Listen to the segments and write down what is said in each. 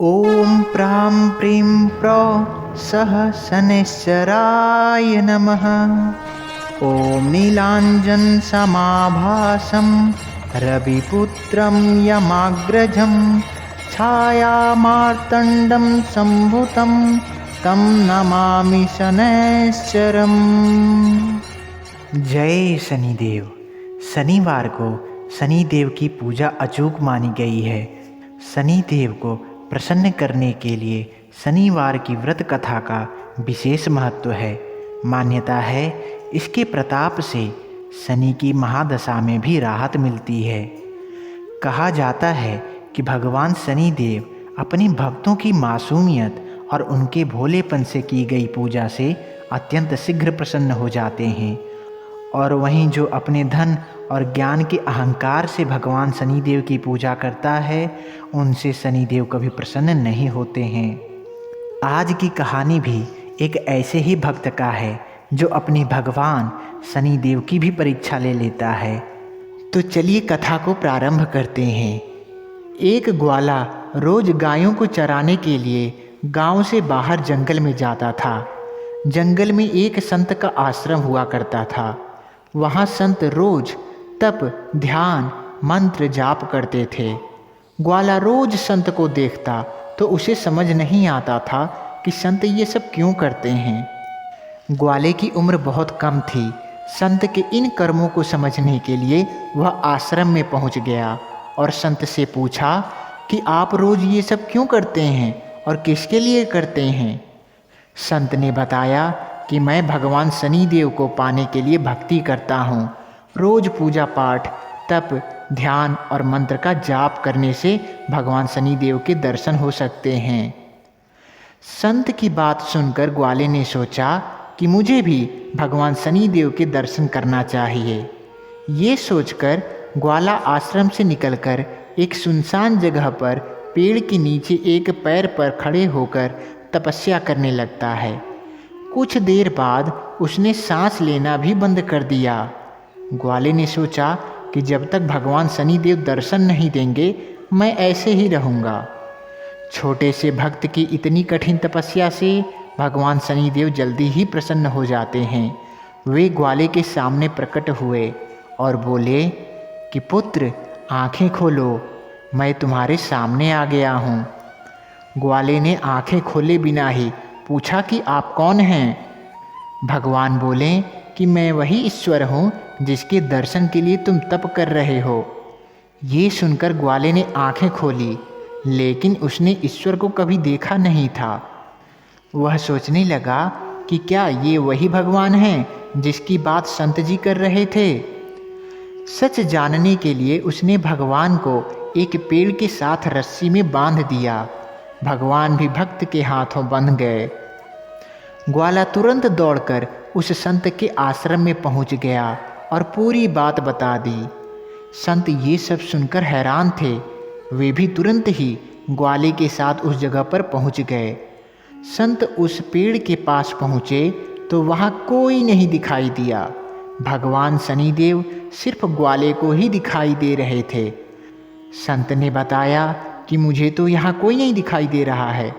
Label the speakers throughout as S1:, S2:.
S1: ॐ प्रां प्रीं प्रौ सः शनैश्चराय नमः। ॐ नीलाञ्जनसमाभासं रविपुत्रं यमाग्रजं छायामार्तण्डं सम्भुतं तं नमामि शनैश्चरम्। जय शनिदेव। शनिवार को शनिदेव की पूजा अचूक मानी गई है। शनिदेव को प्रसन्न करने के लिए शनिवार की व्रत कथा का विशेष महत्व है। मान्यता है इसके प्रताप से शनि की महादशा में भी राहत मिलती है। कहा जाता है कि भगवान शनिदेव अपने भक्तों की मासूमियत और उनके भोलेपन से की गई पूजा से अत्यंत शीघ्र प्रसन्न हो जाते हैं, और वहीं जो अपने धन और ज्ञान के अहंकार से भगवान शनिदेव की पूजा करता है उनसे शनिदेव कभी प्रसन्न नहीं होते हैं। आज की कहानी भी एक ऐसे ही भक्त का है जो अपने भगवान शनिदेव की भी परीक्षा ले लेता है। तो चलिए कथा को प्रारंभ करते हैं। एक ग्वाला रोज गायों को चराने के लिए गांव से बाहर जंगल में जाता था। जंगल में एक संत का आश्रम हुआ करता था। वहाँ संत रोज तप, ध्यान, मंत्र जाप करते थे। ग्वाला रोज संत को देखता तो उसे समझ नहीं आता था कि संत ये सब क्यों करते हैं। ग्वाले की उम्र बहुत कम थी। संत के इन कर्मों को समझने के लिए वह आश्रम में पहुंच गया और संत से पूछा कि आप रोज ये सब क्यों करते हैं और किसके लिए करते हैं। संत ने बताया कि मैं भगवान शनिदेव को पाने के लिए भक्ति करता हूँ। रोज पूजा पाठ, तप, ध्यान और मंत्र का जाप करने से भगवान शनिदेव के दर्शन हो सकते हैं। संत की बात सुनकर ग्वाले ने सोचा कि मुझे भी भगवान शनिदेव के दर्शन करना चाहिए। ये सोचकर ग्वाला आश्रम से निकलकर एक सुनसान जगह पर पेड़ के नीचे एक पैर पर खड़े होकर तपस्या करने लगता है। कुछ देर बाद उसने सांस लेना भी बंद कर दिया। ग्वाले ने सोचा कि जब तक भगवान शनिदेव दर्शन नहीं देंगे मैं ऐसे ही रहूँगा। छोटे से भक्त की इतनी कठिन तपस्या से भगवान शनिदेव जल्दी ही प्रसन्न हो जाते हैं। वे ग्वाले के सामने प्रकट हुए और बोले कि पुत्र, आंखें खोलो, मैं तुम्हारे सामने आ गया हूँ। ग्वाले ने आंखें खोले बिना ही पूछा कि आप कौन हैं। भगवान बोले कि मैं वही ईश्वर हूँ जिसके दर्शन के लिए तुम तप कर रहे हो। ये सुनकर ग्वाले ने आंखें खोली, लेकिन उसने ईश्वर को कभी देखा नहीं था। वह सोचने लगा कि क्या ये वही भगवान हैं जिसकी बात संत जी कर रहे थे। सच जानने के लिए उसने भगवान को एक पेड़ के साथ रस्सी में बांध दिया। भगवान भी भक्त के हाथों बंध गए। ग्वाला तुरंत दौड़कर उस संत के आश्रम में पहुंच गया और पूरी बात बता दी। संत ये सब सुनकर हैरान थे। वे भी तुरंत ही ग्वाले के साथ उस जगह पर पहुंच गए। संत उस पेड़ के पास पहुँचे तो वहाँ कोई नहीं दिखाई दिया। भगवान शनिदेव सिर्फ ग्वाले को ही दिखाई दे रहे थे। संत ने बताया कि मुझे तो यहाँ कोई नहीं दिखाई दे रहा है।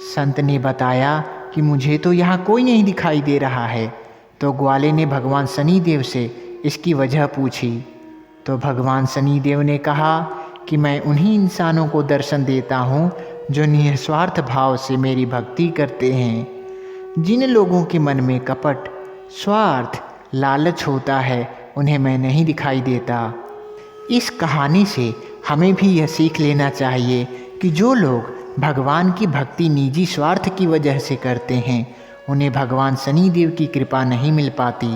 S1: संत ने बताया कि मुझे तो यहाँ कोई नहीं दिखाई दे रहा है। तो ग्वाले ने भगवान शनिदेव से इसकी वजह पूछी। तो भगवान शनिदेव ने कहा कि मैं उन्हीं इंसानों को दर्शन देता हूँ जो निस्वार्थ भाव से मेरी भक्ति करते हैं। जिन लोगों के मन में कपट, स्वार्थ, लालच होता है उन्हें मैं नहीं दिखाई देता। इस कहानी से हमें भी यह सीख लेना चाहिए कि जो लोग भगवान की भक्ति निजी स्वार्थ की वजह से करते हैं उन्हें भगवान शनिदेव की कृपा नहीं मिल पाती।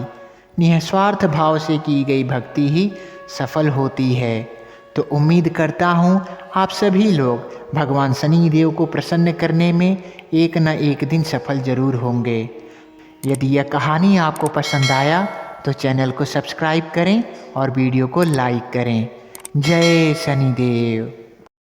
S1: निस्वार्थ भाव से की गई भक्ति ही सफल होती है। तो उम्मीद करता हूँ आप सभी लोग भगवान शनिदेव को प्रसन्न करने में एक न एक दिन सफल जरूर होंगे। यदि यह कहानी आपको पसंद आया तो चैनल को सब्सक्राइब करें और वीडियो को लाइक करें। जय शनिदेव।